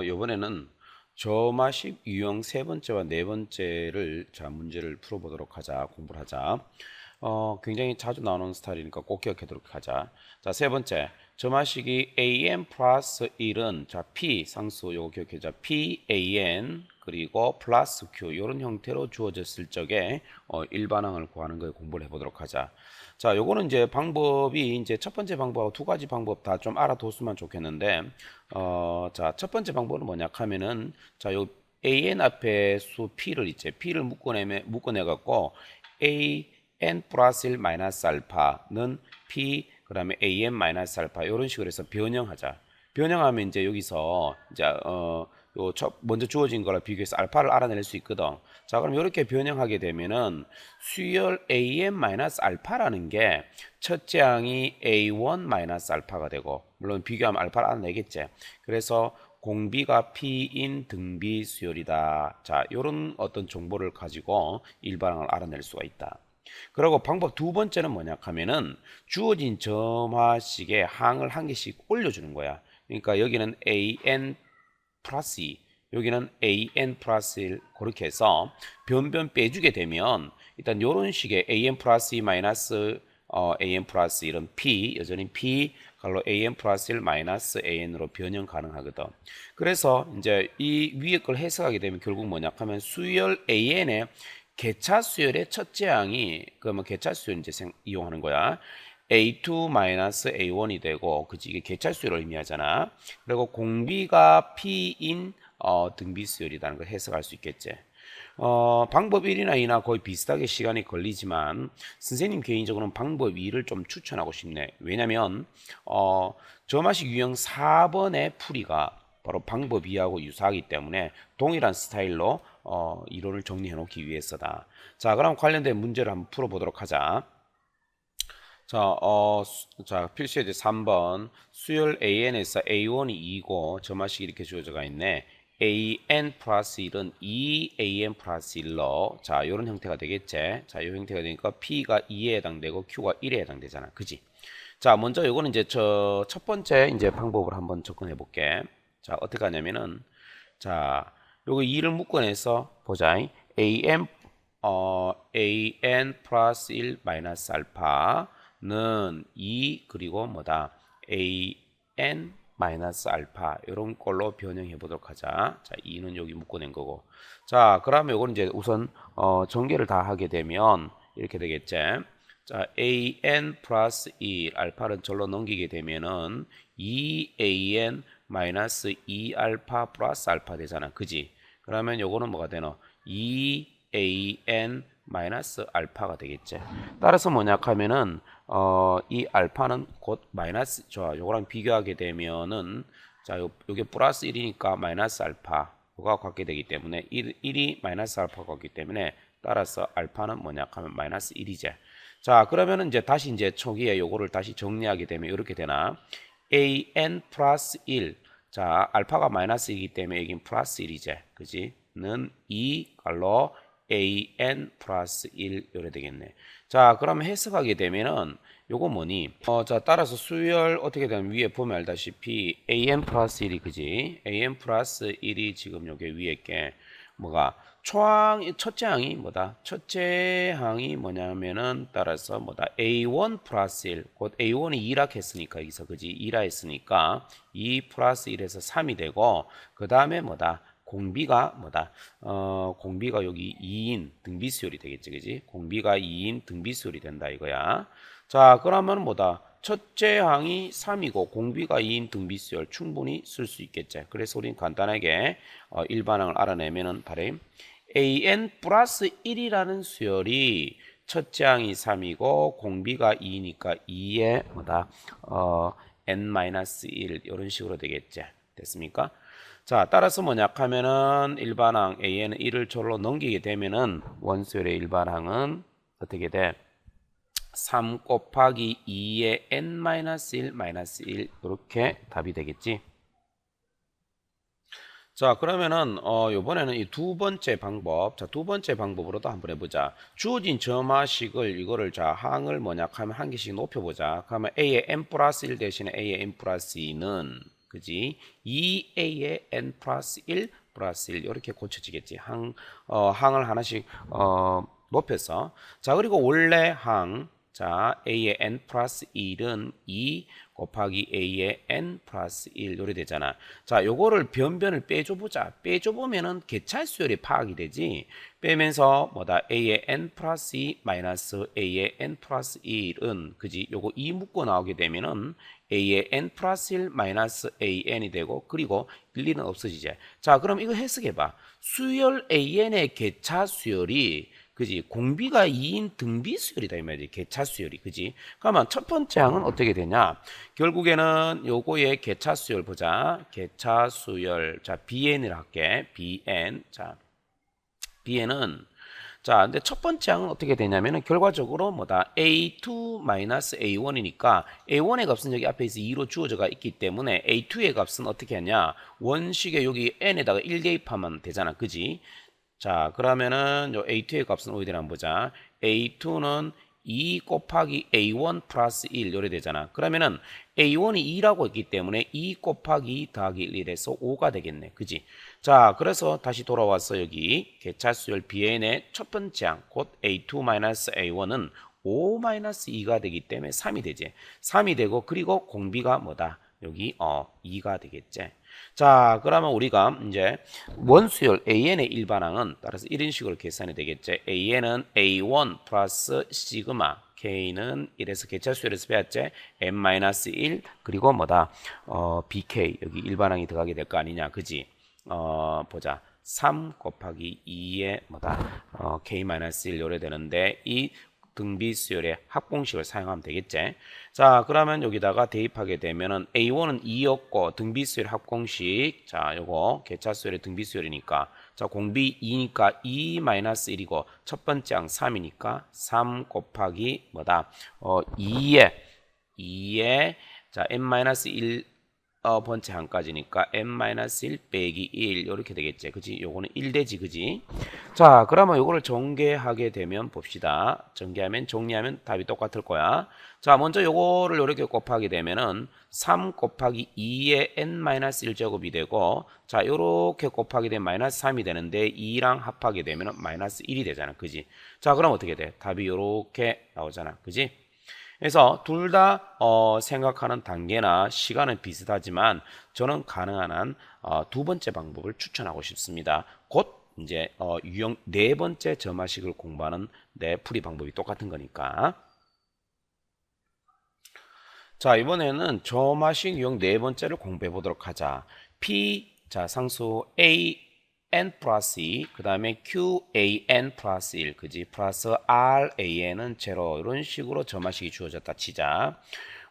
요번에는 저마식 유형 세 번째와 네 번째를 문제를 풀어보도록 하자. 공부를 하자. 굉장히 자주 나오는 스타일이니까 꼭 기억하도록 하자. 세 번째. 저마식이 an 플러스 1은 p 상수 요거 기억해자. p an 그리고 플러스 q 이런 형태로 주어졌을 적에 일반항을 구하는 걸 공부를 해보도록 하자. 요거는 이제 방법이 이제 첫 번째 방법하고 두 가지 방법 다 좀 알아뒀으면 좋겠는데, 첫 번째 방법은 뭐냐 하면은, 요 an 앞에 수 p를 이제 p를 묶어내갖고 an 플러스 1 마이너스 알파는 p 그다음에 an 마이너스 알파 이런 식으로 해서 변형하자. 변형하면 이제 여기서 이제 먼저 주어진 거랑 비교해서 알파를 알아낼 수 있거든. 그럼 이렇게 변형하게 되면은 수열 an 마이너스 알파라는 게 첫째 항이 a1 마이너스 알파가 되고, 물론 비교하면 알파를 알아내겠지. 그래서 공비가 p인 등비 수열이다. 이런 어떤 정보를 가지고 일반항을 알아낼 수가 있다. 그리고 방법 두 번째는 뭐냐 하면은 주어진 점화식의 항을 한 개씩 올려주는 거야. 그러니까 여기는 an 플러스 2, 여기는 an 플러스 1 그렇게 해서 변변 빼주게 되면 일단 이런 식의 an 플러스 2 마이너스 an 플러스 1은 p, 여전히 p 갈로 an 플러스 1 마이너스 an으로 변형 가능하거든. 그래서 이제 이 위에 걸 해석하게 되면 결국 뭐냐 하면 수열 an의 개차 수열의 첫째 항이 그러면 개차 수열 이제 이용하는 거야. A2-A1이 되고, 그치? 이게 개차 수열을 의미하잖아. 그리고 공비가 P인 등비 수열이라는 걸 해석할 수 있겠지. 방법 1이나 2나 거의 비슷하게 시간이 걸리지만 선생님 개인적으로는 방법 2를 좀 추천하고 싶네. 왜냐면 저마식 유형 4번의 풀이가 바로 방법 2하고 유사하기 때문에 동일한 스타일로 이론을 정리해 놓기 위해서다. 그럼 관련된 문제를 한번 풀어보도록 하자. 필수예제 3번. 수열 an에서 a1이 2고 저마식이 이렇게 주어져가 있네. an 플러스 1은 2an 플러스 1로 요런 형태가 되겠지. 요 형태가 되니까 p가 2에 해당되고 q가 1에 해당되잖아. 그지? 먼저 요거는 이제 첫 번째 이제 방법을 한번 접근해 볼게. 어떻게 하냐면은 요거 2를 묶어내서 보자. an 플러스 1 마이너스 알파는 2 그리고 뭐다? an 마이너스 알파 이런 걸로 변형해 보도록 하자. 2는 여기 묶어낸 거고. 그러면 요거는 이제 우선 전개를 다 하게 되면 이렇게 되겠지. an 플러스 2 알파를 절로 넘기게 되면은 2an 마이너스 2알파 플러스 알파 되잖아. 그지? 그러면 요거는 뭐가 되노? 2an 마이너스 알파가 되겠지. 따라서 뭐냐 하면은 이 알파는 곧 마이너스 요거랑 비교하게 되면은 요게 플러스 1이니까 마이너스 알파 요가 같게 되기 때문에 1이 마이너스 알파가 같기 때문에 따라서 알파는 뭐냐 하면 마이너스 1이지. 그러면은 이제 다시 이제 초기에 요거를 다시 정리하게 되면 이렇게 되나? an 플러스 1. 알파가 마이너스 1이기 때문에 여긴 플러스 1이지. 그지? 는 2 갈로 an 플러스 1 요래 되겠네. 그러면 해석하게 되면은 요거 뭐니? 따라서 수열 어떻게 되면 위에 보면 알다시피 an 플러스 1이 그지? an 플러스 1이 지금 요게 위에 게 뭐가 첫째 항이 뭐다? 첫째 항이 뭐냐면은 따라서 뭐다? a1 플러스 1. 곧 a1이 2라 했으니까 여기서 그지? 2라 했으니까 2 플러스 1에서 3이 되고 그 다음에 뭐다? 공비가 뭐다? 공비가 여기 2인 등비수열이 되겠지, 그지? 공비가 2인 등비수열이 된다 이거야. 그러면 뭐다? 첫째 항이 3이고 공비가 2인 등비수열 충분히 쓸 수 있겠지. 그래서 우리는 간단하게 일반항을 알아내면은 바로 an 플러스 1이라는 수열이 첫째 항이 3이고 공비가 2니까 2에 뭐다? n-1 이런 식으로 되겠지. 됐습니까? 따라서 뭐냐 하면은 일반항 an은 1을 절로 넘기게 되면은 원수열의 일반항은 어떻게 돼? 3 곱하기 2의 n-1 마이너스 1 이렇게 답이 되겠지. 그러면은 요번에는 이 두 번째 방법, 두 번째 방법으로도 한번 해보자. 주어진 점화식을 이거를 항을 뭐냐 하면 한 개씩 높여보자. 그러면 a의 n 플러스 1 대신에 a의 n 플러스 2는 그지? 2a의 n 플러스 1 플러스 1 이렇게 고쳐지겠지. 항을 하나씩 높여서. 자, 그리고 원래 항, 자, a의 n 플러스 1은 2 곱하기 a의 n 플러스 1 요래 되잖아. 자, 요거를 변변을 빼줘보자. 빼줘보면은 개찰수열이 파악이 되지. 빼면서 뭐다? a의 n 플러스 2 마이너스 a의 n 플러스 1은 그지? 요거 2 묶고 나오게 되면은 a의 n 플러스 1 마이너스 an이 되고, 그리고 1, 2는 없어지지. 자, 그럼 이거 해석해봐. 수열 an의 개차수열이 그지? 공비가 2인 등비 수열이다 이 말이지. 개차 수열이. 그지? 그러면 첫 번째 항은 어떻게 되냐? 결국에는 요거의 개차 수열 보자. 개차 수열. 자, bn을 할게. bn. 자, bn은 자, 근데 첫 번째 항은 어떻게 되냐면은 결과적으로 뭐다? a2-a1이니까 a1의 값은 여기 앞에 있어 2로 주어져가 있기 때문에 a2의 값은 어떻게 하냐? 원식에 여기 n에다가 1 대입하면 되잖아. 그지? 자, 그러면은 요 a2의 값은 어디 되나 한번 보자. a2는 2 곱하기 a1 플러스 1 요래 되잖아. 그러면은 a1이 2라고 했기 때문에 2 곱하기 2 더하기 1 이래서 5가 되겠네. 그지? 자, 그래서 다시 돌아와서 여기 개차수열 bn의 첫 번째 항, 곧 a2-a1은 5-2가 되기 때문에 3이 되지. 3이 되고, 그리고 공비가 뭐다? 여기 2가 되겠지. 자, 그러면 우리가 이제 원수열 an의 일반항은 따라서 이런 식으로 계산이 되겠지. an은 a1 플러스 시그마, k는 1에서 개차수열에서 배웠지. n-1 그리고 뭐다? bk 여기 일반항이 들어가게 될 거 아니냐, 그지? 보자. 3 곱하기 2의 뭐다? k-1 요래 되는데 이 등비수열의 합공식을 사용하면 되겠지. 자, 그러면 여기다가 대입하게 되면은 A1은 2였고 등비수열 합공식. 자, 요거 개차수열의 등비수열이니까. 자, 공비 2니까 2-1이고 첫 번째 항 3이니까 3 곱하기 뭐다? 2에 자, n-1 번째 항까지니까 n-1 빼기 1 이렇게 되겠지. 그지? 요거는 1 되지. 그지? 자, 그러면 요거를 전개하게 되면 봅시다. 정리하면 답이 똑같을 거야. 자, 먼저 요거를 이렇게 곱하게 되면은 3 곱하기 2의 n-1제곱이 되고, 자, 요렇게 곱하게 되면 마이너스 3이 되는데 2랑 합하게 되면은 마이너스 1이 되잖아. 그지? 자, 그럼 어떻게 돼? 답이 요렇게 나오잖아. 그지? 그래서 둘 다 생각하는 단계나 시간은 비슷하지만 저는 가능한 한 두 번째 방법을 추천하고 싶습니다. 곧 이제 유형 네 번째 점화식을 공부하는 내 풀이 방법이 똑같은 거니까. 자, 이번에는 점화식 유형 네 번째를 공부해 보도록 하자. P, 자, 상수 A n 플러스 2, 그 다음에 QAN 플러스 1, 그지? 플러스 RAN은 제로. 이런 식으로 점화식이 주어졌다 치자.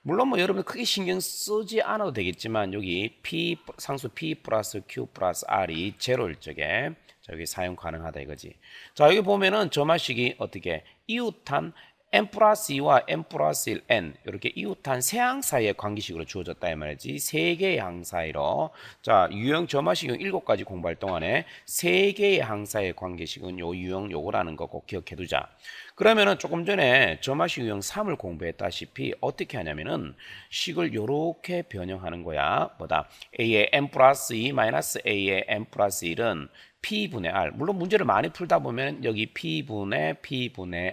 물론 뭐 여러분 크게 신경 쓰지 않아도 되겠지만 여기 P, 상수 P 플러스 Q 플러스 R이 제로일 적에 자, 여기 사용 가능하다 이거지. 자, 여기 보면은 점화식이 어떻게 이웃한 n 플러스 2와 n 플러스 1 n 이렇게 이웃한 세 항 사이의 관계식으로 주어졌다 이 말이지. 세 개의 항 사이로. 자, 유형 점화식은 7가지 공부할 동안에 세 개의 항 사이의 관계식은 요 유형 요거라는 거 꼭 기억해 두자. 그러면은 조금 전에 점화식 유형 3을 공부했다시피 어떻게 하냐면은 식을 요렇게 변형하는 거야. 뭐다? a의 n 플러스 2 마이너스 a의 n 플러스 1은 P분의 R. 물론 문제를 많이 풀다 보면 여기 P분의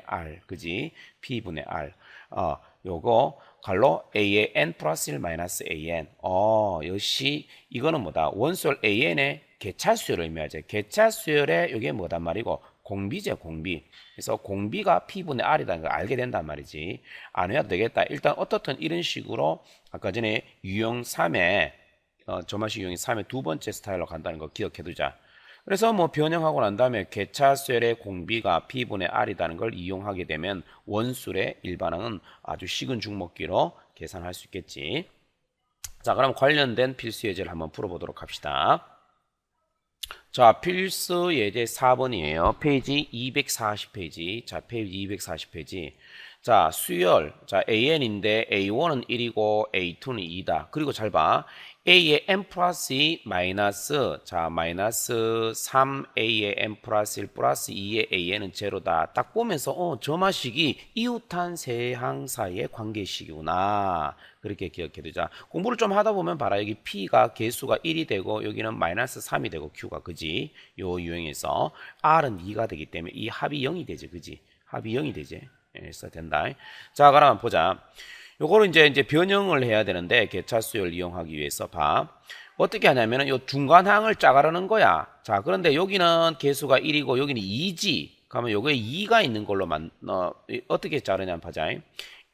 R. 그지? P분의 R. 요거 갈로 A의 N 플러스 1 마이너스 AN. 역시 이거는 뭐다? 원수열 AN의 개차수열을 의미하죠. 개차수열의 이게 뭐단 말이고? 공비제, 공비. 그래서 공비가 P분의 R이라는 걸 알게 된단 말이지. 안 해도 되겠다. 일단 어떻든 이런 식으로 아까 전에 유형 3의 점화식 유형 3의 두 번째 스타일로 간다는 거 기억해 두자. 그래서 뭐 변형하고 난 다음에 개차수열의 공비가 P분의 R이라는 걸 이용하게 되면 원술의 일반항은 아주 식은 죽먹기로 계산할 수 있겠지. 자, 그럼 관련된 필수 예제를 한번 풀어보도록 합시다. 자, 필수 예제 4번이에요. 페이지 240페이지. 자, 페이지 240페이지. 자, 수열. 자, AN인데 A1은 1이고 A2는 2다. 그리고 잘 봐. A의 n 플러스 2 마이너스 자 마이너스 3A의 n 플러스 1 플러스 2의 AN은 제로다. 딱 보면서 저 마식이 이웃한 세 항 사이의 관계식이구나. 그렇게 기억해 두자. 공부를 좀 하다 보면 봐라. 여기 P가 개수가 1이 되고 여기는 마이너스 3이 되고 Q가 그지? 요 유형에서 R은 2가 되기 때문에 이 합이 0이 되지. 그지? 합이 0이 되지. 그래서 된다. 자, 그럼 보자. 요거를 이제 변형을 해야 되는데 개차수열 이용하기 위해서 봐. 어떻게 하냐면은 요 중간항을 짜가라는 거야. 자, 그런데 여기는 개수가 1이고 여기는 2지. 그러면 요거에 2가 있는 걸로 어떻게 자르냐면 보자.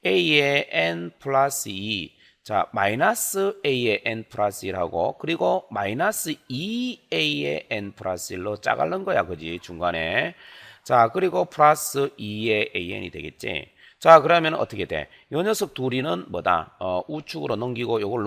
A의 n 플러스 2. 자, 마이너스 A의 n 플러스 1하고 그리고 마이너스 2A의 n 플러스 1로 짜가는 거야. 그지? 중간에. 자, 그리고 플러스 2의 AN이 되겠지. 자, 그러면 어떻게 돼? 요 녀석 둘이는 뭐다? 우측으로 넘기고 요걸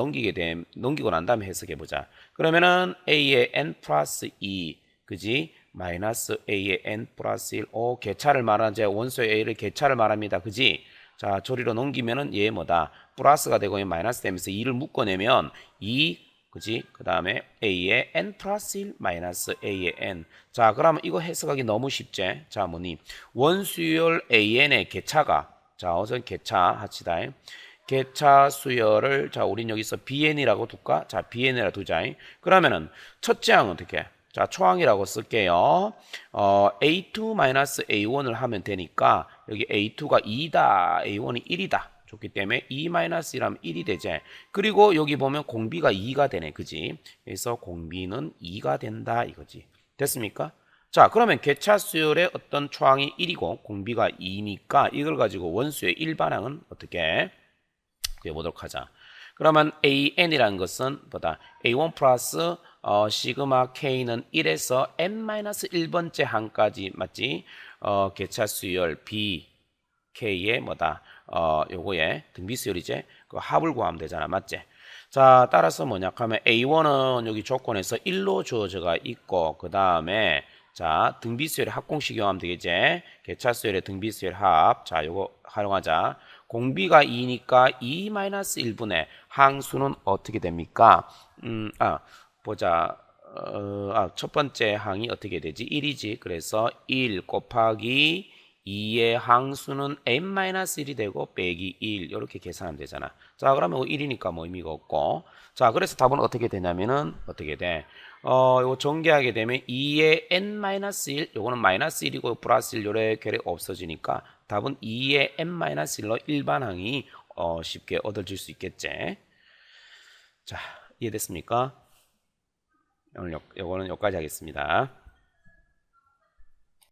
넘기고 난 다음에 해석해 보자. 그러면은 A의 n 플러스 2, 그지? 마이너스 A의 n 플러스 1, 개차를 말하지. 원소의 A를 개차를 말합니다. 그지? 자, 저리로 넘기면은 얘 뭐다? 플러스가 되고 마이너스 되면서 2를 묶어내면 2, 그지? 그 다음에 A의 n 플러스 1 마이너스 A의 n. 자, 그러면 이거 해석하기 너무 쉽지? 자, 뭐니? 원수열 AN의 개차가 자, 우선 개차 합시다. 개차 수열을 자, 우린 여기서 BN이라고 둘까? 자, BN이라고 두자. 그러면은 첫째 항은 어떻게? 자, 초항이라고 쓸게요. A2-A1을 하면 되니까 여기 A2가 2다, A1이 1이다. 좋기 때문에 2-1하면 1이 되지. 그리고 여기 보면 공비가 2가 되네. 그지? 그래서 공비는 2가 된다 이거지. 됐습니까? 자, 그러면 개차수열의 어떤 초항이 1이고 공비가 2니까 이걸 가지고 원수의 일반항은 어떻게 해보도록 하자. 그러면 AN이라는 것은 보다 A1 플러스 시그마 K는 1에서 n-1번째 항까지 맞지? 개차수열 B K의 뭐다? 요거에 등비수열이지? 그 합을 구하면 되잖아. 맞지? 자, 따라서 뭐냐 하면 A1은 여기 조건에서 1로 주어져가 있고 그 다음에 자, 등비수열의 합공식 이용하면 되겠지? 개차수열의 등비수열 합. 자, 요거 활용하자. 공비가 2니까 2-1분의 항수는 어떻게 됩니까? 보자. 첫 번째 항이 어떻게 되지? 1이지. 그래서 1 곱하기 2의 항수는 n-1이 되고 빼기 1 이렇게 계산하면 되잖아. 자, 그러면 1이니까 뭐 의미가 없고. 자, 그래서 답은 어떻게 되냐면은 어떻게 돼? 요거 전개하게 되면 2의 n-1 요거는 마이너스 1이고 플러스 1 요래 괴력 없어지니까 답은 2의 n-1로 일반항이 쉽게 얻어질 수 있겠지. 자, 이해됐습니까? 오늘 요거는 여기까지 하겠습니다.